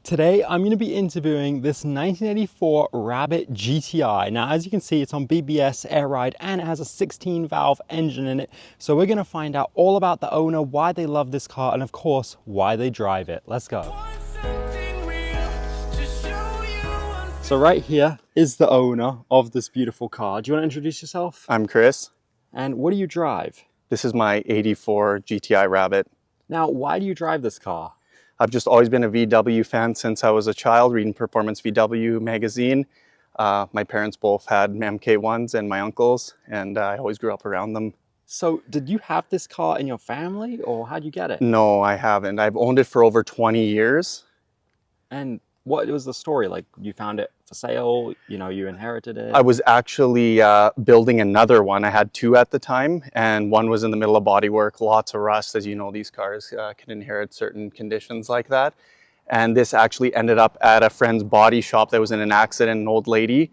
Today, I'm going to be interviewing this 1984 Rabbit GTi. Now, as you can see, it's on BBS, air ride, and it has a 16 valve engine in it. So we're going to find out all about the owner, why they love this car, and of course, why they drive it. Let's go. So right here is the owner of this beautiful car. Do you want to introduce yourself? I'm Chris. And what do you drive? This is my 84 GTi Rabbit. Now, why do you drive this car? I've just always been a VW fan since I was a child, reading Performance VW magazine. My parents both had Mk1s and my uncles, and I always grew up around them. So did you have this car in your family, or how'd you get it? No, I haven't. I've owned it for over 20 years. And what was the story? Like, you found it for sale, you inherited it? I was actually building another one. I had two at the time, and one was in the middle of bodywork, lots of rust. As you know, these cars can inherit certain conditions like that. And this actually ended up at a friend's body shop that was in an accident, an old lady.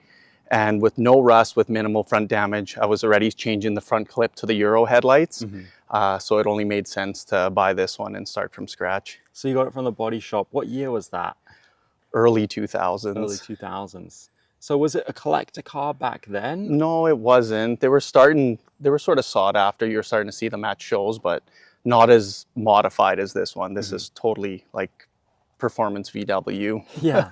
And with no rust, with minimal front damage, I was already changing the front clip to the Euro headlights. So it only made sense to buy this one and start from scratch. So you got it from the body shop. What year was that? Early 2000s. Early 2000s. So was it a collector car back then? No, it wasn't. They were sort of sought after. You were starting to see them at shows, but not as modified as this one. This is totally like performance VW. Yeah.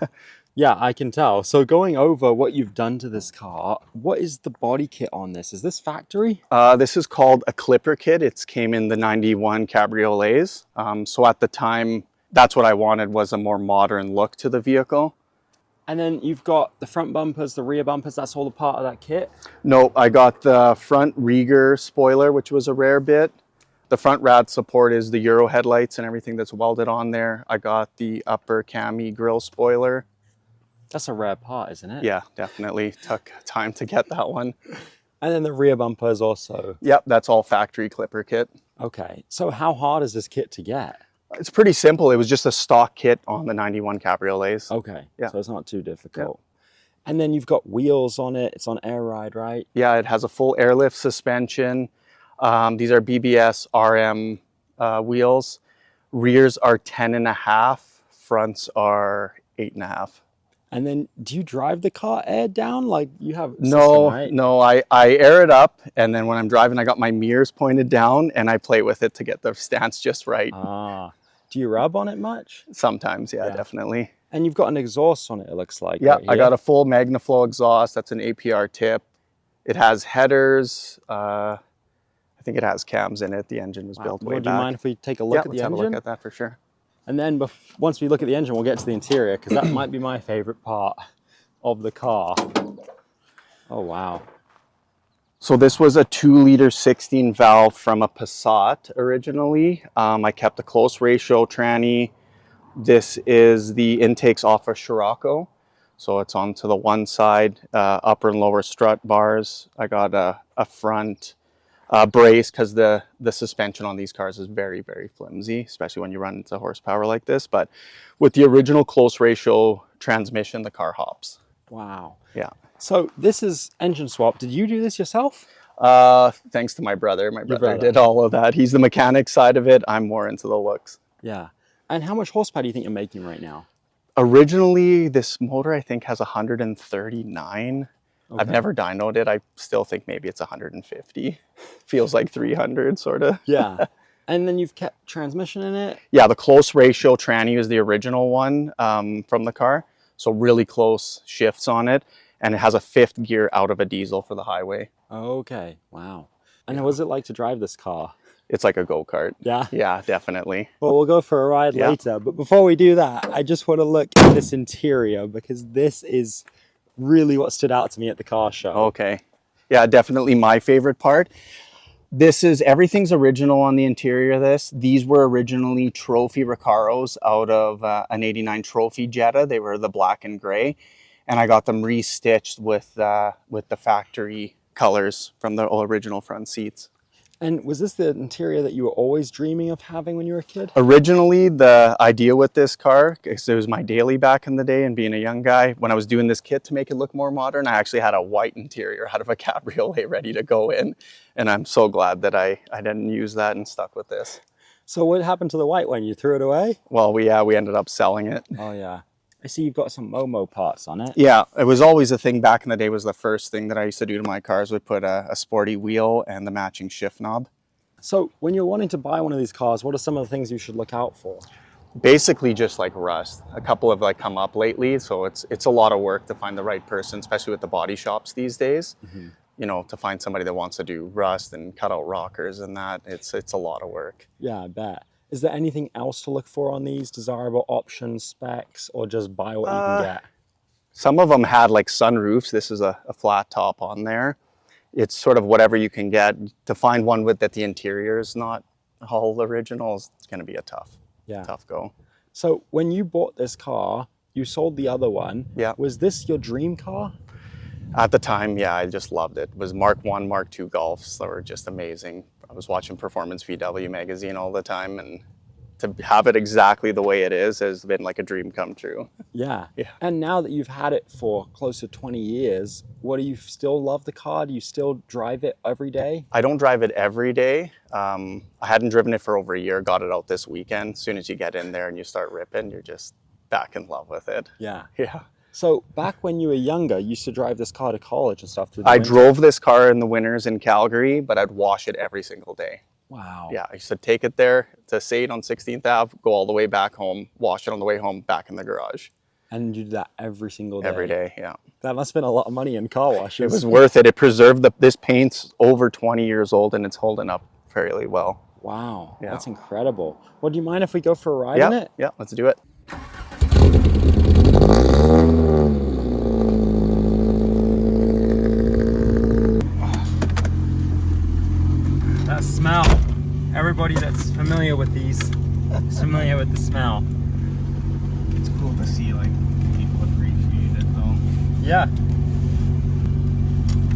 Yeah, I can tell. So going over what you've done to this car, what is the body kit on this? Is this factory? This is called a Clipper kit. It came in the 91 cabriolets. So at the time, that's what I wanted, was a more modern look to the vehicle. And then you've got the front bumpers, the rear bumpers, that's all a part of that kit? No, I got the front Rieger spoiler, which was a rare bit. The front rad support is the Euro headlights and everything that's welded on there. I got the upper cami grille spoiler. That's a rare part, isn't it? Yeah, definitely took time to get that one. And then the rear bumpers also? Yep, that's all factory Clipper kit. Okay, so how hard is this kit to get? It's pretty simple. It was just a stock kit on the 91 cabriolets. Okay, yeah. So it's not too difficult. Yeah. And then you've got wheels on it. It's on air ride, right? Yeah, it has a full airlift suspension. These are BBS RM wheels. Rears are 10.5, fronts are 8.5. And then do you drive the car aired down? Like you have a no, system, right? No, I air it up, and then when I'm driving, I got my mirrors pointed down and I play with it to get the stance just right. Ah, do you rub on it much? Sometimes, yeah, definitely. And you've got an exhaust on it, it looks like. Yeah, right I got a full MagnaFlow exhaust. That's an APR tip. It has headers. I think it has cams in it. The engine was built way back. Do you mind if we take a look at the engine? Let's have a look at that for sure. And then once we look at the engine, we'll get to the interior, because that might be my favorite part of the car. Oh, wow. So this was a 2-liter 16 valve from a Passat originally. I kept a close ratio tranny. This is the intakes off a Scirocco. So it's onto the one side, upper and lower strut bars. I got a front brace, because the suspension on these cars is very, very flimsy, especially when you run into horsepower like this. But with the original close ratio transmission, the car hops. Wow. Yeah. So this is engine swap. Did you do this yourself? Thanks to my brother. My brother did all of that. He's the mechanic side of it. I'm more into the looks. Yeah. And how much horsepower do you think you're making right now? Originally, this motor, I think, has 139. Okay. I've never dynoed it. I still think maybe it's 150. Feels like 300, sort of. Yeah. And then you've kept transmission in it? Yeah, the close ratio tranny is the original one from the car. So really close shifts on it. And it has a 5th gear out of a diesel for the highway. Okay. Wow. And what was it like to drive this car? It's like a go-kart. Yeah? Yeah, definitely. Well, we'll go for a ride later. But before we do that, I just want to look at this interior, because this is really what stood out to me at the car show. Okay. Yeah, definitely my favorite part. Everything's original on the interior of this. These were originally trophy Recaros out of an 89 Trophy Jetta. They were the black and gray. And I got them restitched with the factory colors from the original front seats. And was this the interior that you were always dreaming of having when you were a kid? Originally, the idea with this car, because it was my daily back in the day and being a young guy, when I was doing this kit to make it look more modern, I actually had a white interior out of a cabriolet ready to go in. And I'm so glad that I didn't use that and stuck with this. So what happened to the white one? You threw it away? Well, we ended up selling it. Oh, yeah. I see you've got some Momo parts on it. Yeah, it was always a thing back in the day. Was the first thing that I used to do to my cars, would put a sporty wheel and the matching shift knob. So when you're wanting to buy one of these cars, what are some of the things you should look out for? Basically just like rust. A couple have like come up lately, so it's a lot of work to find the right person, especially with the body shops these days. You know, to find somebody that wants to do rust and cut out rockers and that, it's a lot of work. Yeah, I bet. Is there anything else to look for on these? Desirable options, specs, or just buy what you can get? Some of them had like sunroofs. This is a flat top on there. It's sort of whatever you can get. To find one with that the interior is not all original is going to be a tough go. So when you bought this car, you sold the other one. Yeah. Was this your dream car? At the time, yeah, I just loved it. It was Mk1, Mk2 Golfs that were just amazing. I was watching Performance VW magazine all the time, and to have it exactly the way it is has been like a dream come true. Yeah. Yeah. And now that you've had it for close to 20 years, do you still love the car? Do you still drive it every day? I don't drive it every day. I hadn't driven it for over a year, got it out this weekend. As soon as you get in there and you start ripping, you're just back in love with it. Yeah. Yeah. So back when you were younger, you used to drive this car to college and stuff through the I winter? drove this car in the winters in Calgary, but I'd wash it every single day. Wow. Yeah, I used to take it there to Sade on 16th Ave, go all the way back home, wash it on the way home, back in the garage. And you did that every single day? Every day, yeah. That must have been a lot of money in car washes. It was worth it. It preserved this paint's over 20 years old and it's holding up fairly well. Wow, Yeah. That's incredible. Well, do you mind if we go for a ride in it? Yeah, let's do it. That smell. Everybody that's familiar with these is familiar with the smell. It's cool to see like people appreciate it though. Yeah.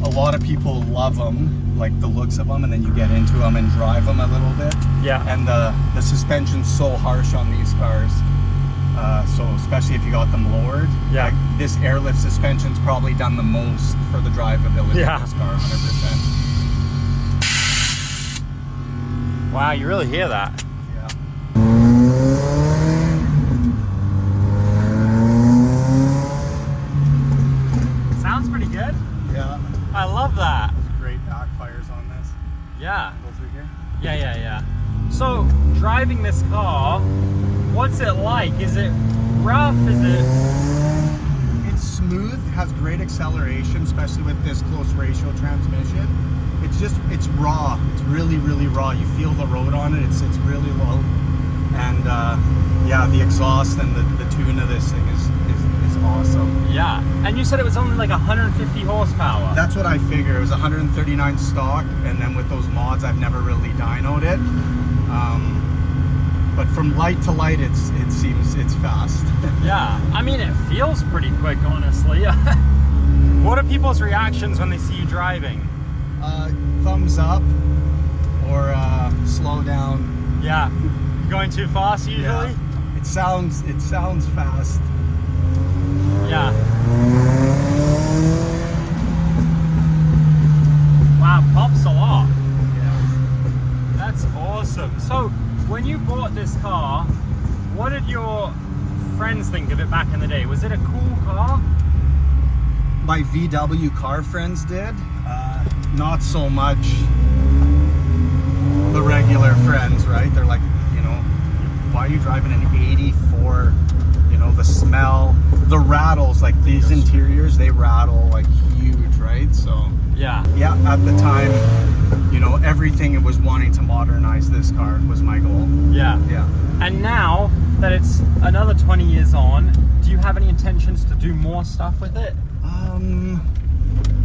A lot of people love them, like the looks of them, and then you get into them and drive them a little bit. Yeah. And the suspension's so harsh on these cars. So especially if you got them lowered. Yeah. Like, this airlift suspension's probably done the most for the drivability Yeah. of this car, 100%. Wow, you really hear that. Yeah. Sounds pretty good. Yeah. I love that. Great backfires on this. Yeah. Go through here. Yeah. So, driving this car, what's it like? Is it rough? Is it... It's smooth, has great acceleration, especially with this close ratio transmission. It's raw. It's really, really raw. You feel the road on it. It's really low. And yeah, the exhaust and the tune of this thing is awesome. Yeah. And you said it was only like 150 horsepower. That's what I figure. It was 139 stock, and then with those mods, I've never really dynoed it. But from light to light, it seems it's fast. Yeah. I mean, it feels pretty quick, honestly. What are people's reactions when they see you driving? Thumbs up or slow down. Yeah. Going too fast usually? Yeah. It sounds fast. Yeah. Wow, pops a lot. Yeah. That's awesome. So, when you bought this car, what did your friends think of it back in the day? Was it a cool car? My VW car friends did. Not so much the regular friends, right? They're like, you know, why are you driving an 84? You know, the smell, the rattles, like these interiors, they rattle like huge, right? So Yeah. at the time, you know, everything it was wanting to modernize this car was my goal. Yeah. Yeah. And now that it's another 20 years on, do you have any intentions to do more stuff with it?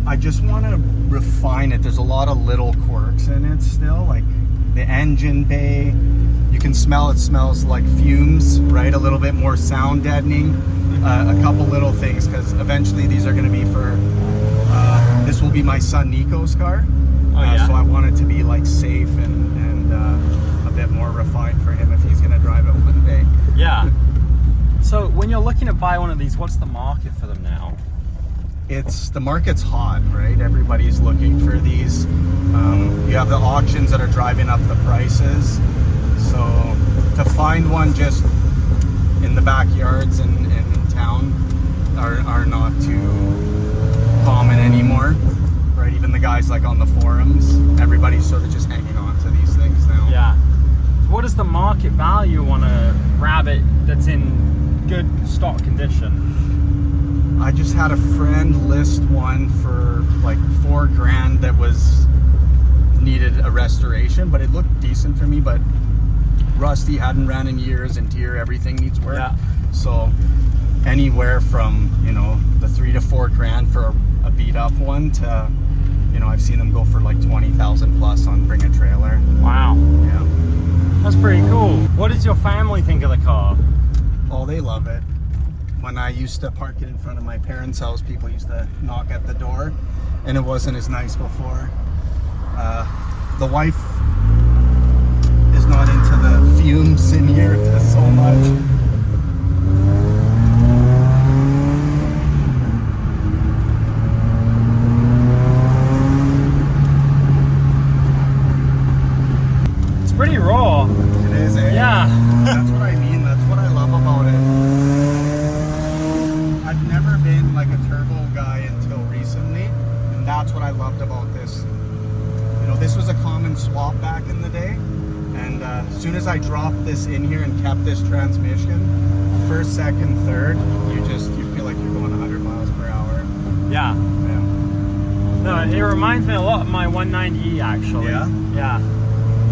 I just want to refine it. There's a lot of little quirks in it still, like the engine bay. You can smell it smells like fumes, right? A little bit more sound deadening. A couple little things, because eventually these are going to be for, this will be my son Nico's car. Oh, yeah? So I want it to be like safe and a bit more refined for him if he's going to drive it one day. Yeah. So when you're looking to buy one of these, what's the market for them now? The market's hot, right? Everybody's looking for these. You have the auctions that are driving up the prices. So to find one just in the backyards and in town value on a Rabbit that's in good stock condition? I just had a friend list one for like $4,000 that was needed a restoration, but it looked decent for me, but rusty, hadn't ran in years, interior, everything needs work. Yeah. So anywhere from, you know, the $3,000 to $4,000 for a beat up one to, you know, I've seen them go for like 20,000 plus on Bring a Trailer. Wow. Yeah. That's pretty cool. What does your family think of the car? Oh, they love it. When I used to park it in front of my parents' house, people used to knock at the door, and it wasn't as nice before. The wife is not into the fumes in here so much. It's pretty raw. It is, eh? Yeah. That's what I mean. That's what I love about it. I've never been like a turbo guy until recently, and that's what I loved about this. You know, this was a common swap back in the day, and as soon as I dropped this in here and kept this transmission, first, second, third, you feel like you're going 100 miles per hour. Yeah. Yeah. No, it reminds me a lot of my 190E actually. Yeah? Yeah.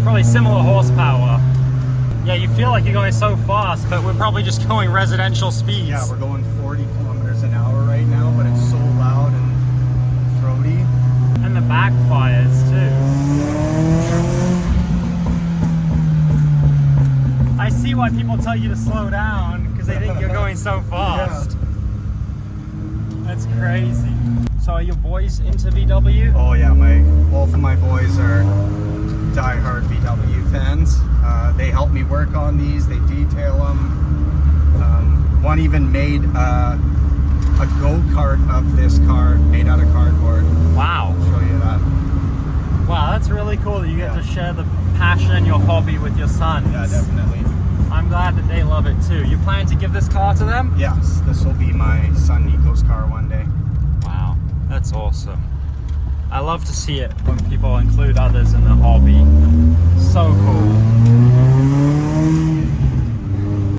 Probably similar horsepower. Yeah, you feel like you're going so fast, but we're probably just going residential speeds. Yeah, we're going 40 kilometers an hour right now, but it's so loud and throaty. And the backfires too. I see why people tell you to slow down, because they think you're going so fast. Yeah. That's crazy. So are your boys into VW? Oh yeah, both of my boys are die-hard VW fans. They help me work on these, they detail them. One even made a go-kart of this car made out of cardboard. Wow. I'll show you that. Wow, that's really cool that you get to share the passion and your hobby with your sons. Yeah, definitely. I'm glad that they love it too. You plan to give this car to them? Yes, this will be my son Nico's car one day. Wow, that's awesome. I love to see it when people include others in the hobby. So cool.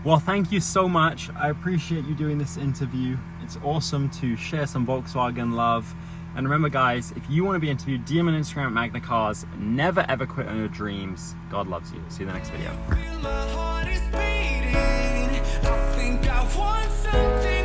Well, thank you so much. I appreciate you doing this interview. It's awesome to share some Volkswagen love. And remember guys, if you want to be interviewed, DM on Instagram at Magna Cars. Never ever quit on your dreams. God loves you. See you in the next video. My heart is beating. I think I want something.